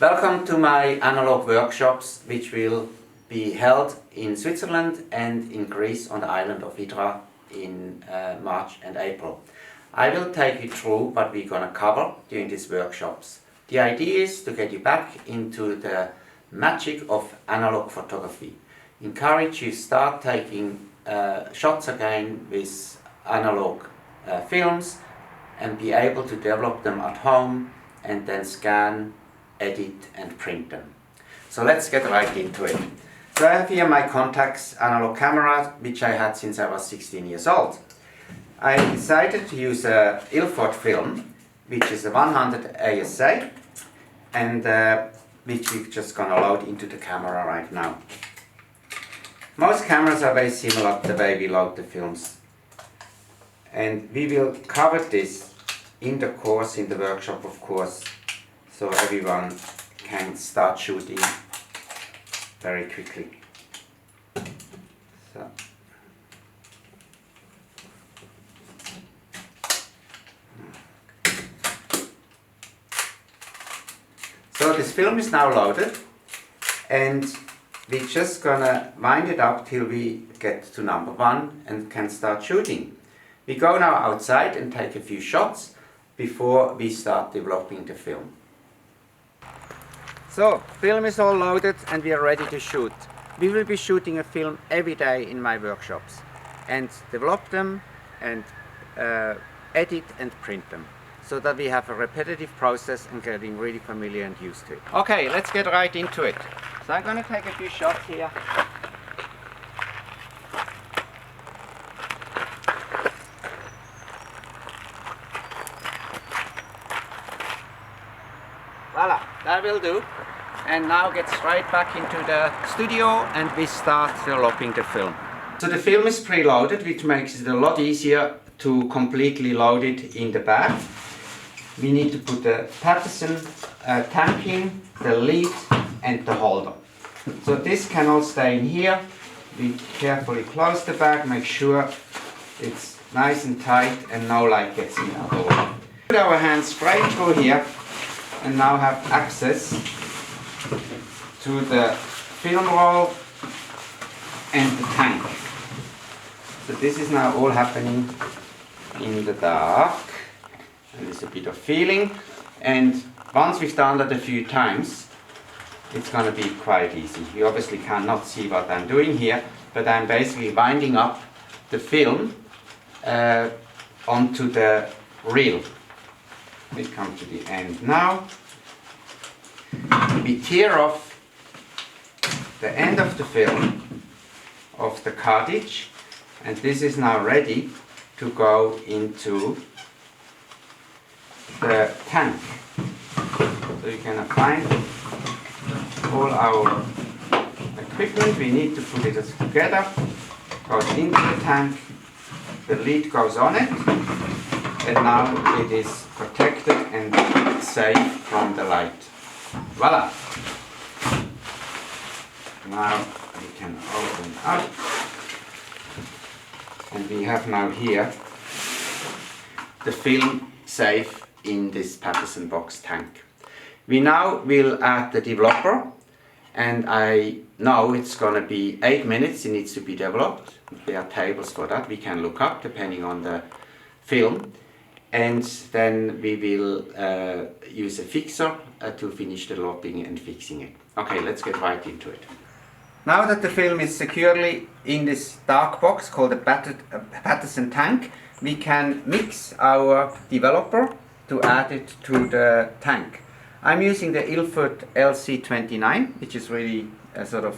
Welcome to my analog workshops, which will be held in Switzerland and in Greece on the island of Hydra in March and April. I will take you through what we're going to cover during these workshops. The idea is to get you back into the magic of analog photography. Encourage you start taking shots again with analog films and be able to develop them at home and then scan, edit and print them. So let's get right into it. So I have here my Contax analog camera, which I had since I was 16 years old. I decided to use a Ilford film, which is a 100 ASA, and which we're just going to load into the camera right now. Most cameras are very similar to the way we load the films. And we will cover this in the course, in the workshop of course, so everyone can start shooting very quickly. So this film is now loaded and we're just gonna wind it up till we get to number 1 and can start shooting. We go now outside and take a few shots before we start developing the film. So, film is all loaded and we are ready to shoot. We will be shooting a film every day in my workshops and develop them and edit and print them, so that we have a repetitive process and getting really familiar and used to it. Okay, let's get right into it. So I'm going to take a few shots here. Voila, that will do. And now get right back into the studio and we start developing the film. So the film is preloaded, which makes it a lot easier to completely load it in the bag. We need to put the Patterson tank in, the lid and the holder. So this can all stay in here. We carefully close the bag, make sure it's nice and tight and no light gets in at all. Put our hands straight through here and now have access to the film roll and the tank. So this is now all happening in the dark. And there's a bit of feeling, and once we've done that a few times, it's going to be quite easy. You obviously cannot see what I'm doing here, but I'm basically winding up the film onto the reel. We come to the end now. We tear off the end of the film of the cartridge, and this is now ready to go into the tank. So you can find all our equipment. We need to put it together. Goes into the tank. The lid goes on it, and now it is protected and safe from the light. Voila! Now we can open up, and we have now here the film safe in this Patterson box tank. We now will add the developer, and I know it's going to be 8 minutes. It needs to be developed. There are tables for that we can look up depending on the film, and then we will use a fixer to finish the developing and fixing it. Okay, let's get right into it. Now that the film is securely in this dark box called a Patterson tank, we can mix our developer to add it to the tank. I'm using the Ilford LC29, which is really a sort of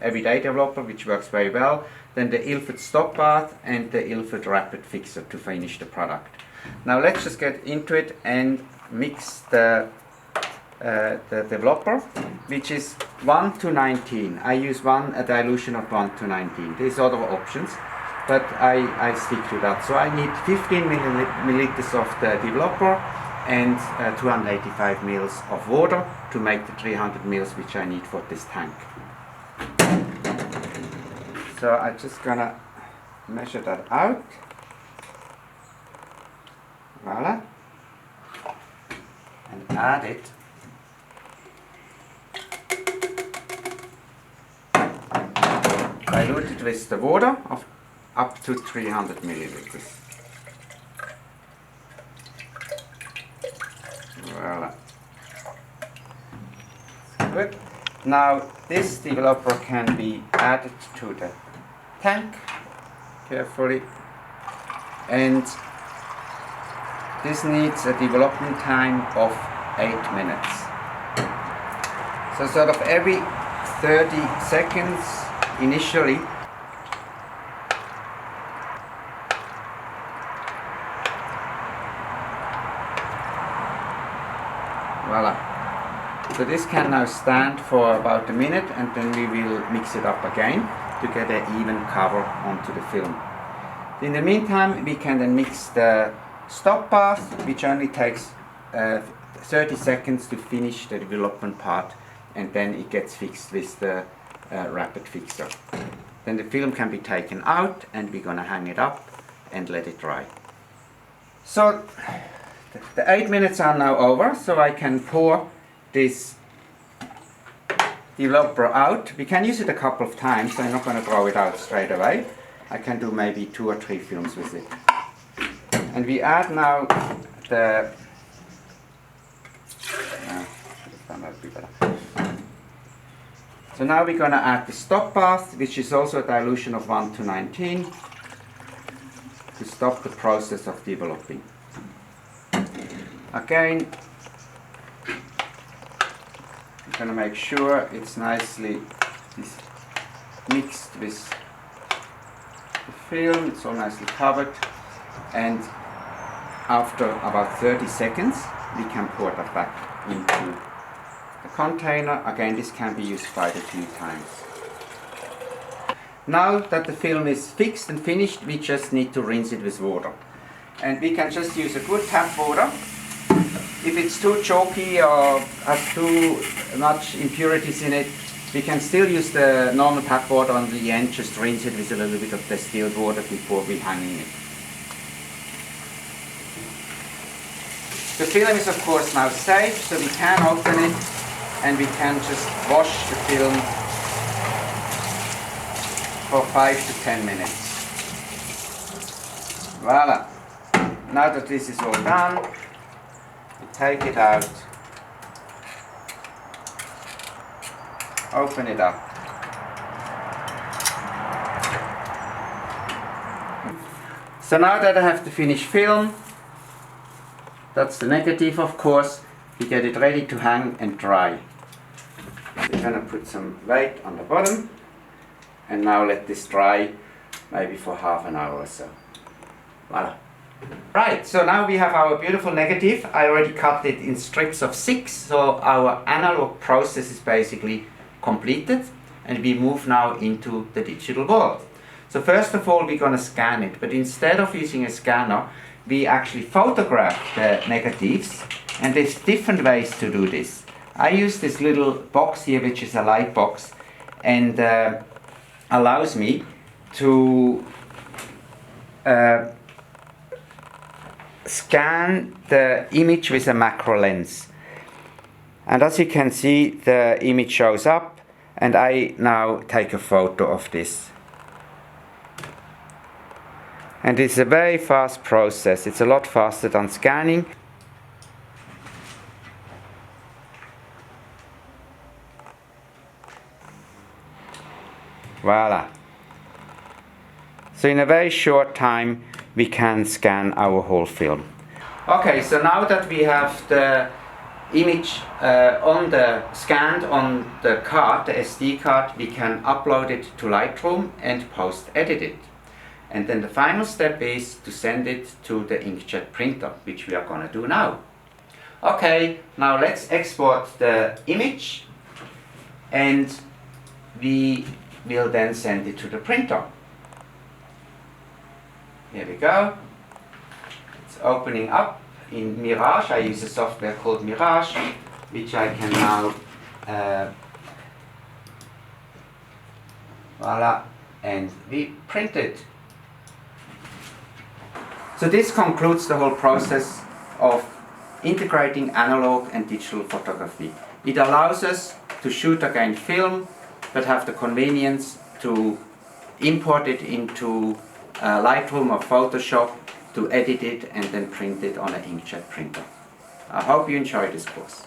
everyday developer, which works very well. Then the Ilford Stop Bath and the Ilford Rapid Fixer to finish the product. Now let's just get into it and mix the developer, which is 1 to 19. I use a dilution of 1 to 19. There's other options, but I stick to that. So I need 15 milliliters of the developer and 285 mils of water to make the 300 mils which I need for this tank. So I'm just gonna measure that out. Voila. And add it dilute it with the water of up to 300 milliliters. Voila. Good. Now this developer can be added to the tank carefully, and this needs a development time of 8 minutes. So sort of every 30 seconds initially. Voila. So this can now stand for about a minute, and then we will mix it up again to get an even cover onto the film. In the meantime, we can then mix the stop bath, which only takes 30 seconds to finish the development part, and then it gets fixed with the rapid fixer. Then the film can be taken out, and we're gonna hang it up and let it dry. So the 8 minutes are now over, so I can pour this developer out. We can use it a couple of times, so I'm not going to throw it out straight away. I can do maybe 2 or 3 films with it. And we add now the so now we're going to add the stop bath, which is also a dilution of 1:19, to stop the process of developing. Again, I'm going to make sure it's nicely mixed with the film, it's all nicely covered, and after about 30 seconds we can pour that back into the container. Again, this can be used quite a few times. Now that the film is fixed and finished, we just need to rinse it with water. And we can just use a good tap water. If it's too chalky or has too much impurities in it, we can still use the normal tap water on the end, just rinse it with a little bit of distilled water before we hanging it. The film is of course now safe, so we can open it and we can just wash the film for 5 to 10 minutes. Voila! Now that this is all done, we take it out, open it up. So now that I have the finished film, that's the negative of course, we get it ready to hang and dry. We're going to put some weight on the bottom and now let this dry maybe for half an hour or so. Voila. Right, so now we have our beautiful negative. I already cut it in strips of 6, so our analog process is basically completed, and we move now into the digital world. So first of all we're going to scan it, but instead of using a scanner we actually photograph the negatives, and there's different ways to do this. I use this little box here, which is a light box, and allows me to scan the image with a macro lens. And as you can see, the image shows up, and I now take a photo of this. And it's a very fast process. It's a lot faster than scanning. Voila. So in a very short time we can scan our whole film. Okay, so now that we have the image scanned on the card, the SD card, we can upload it to Lightroom and post-edit it. And then the final step is to send it to the inkjet printer, which we are going to do now. Okay, now let's export the image, and we will then send it to the printer. Here we go. It's opening up in Mirage. I use a software called Mirage, which I can now voila, and we print it. So this concludes the whole process of integrating analog and digital photography. It allows us to shoot again film, but have the convenience to import it into Lightroom or Photoshop to edit it and then print it on an inkjet printer. I hope you enjoyed this course.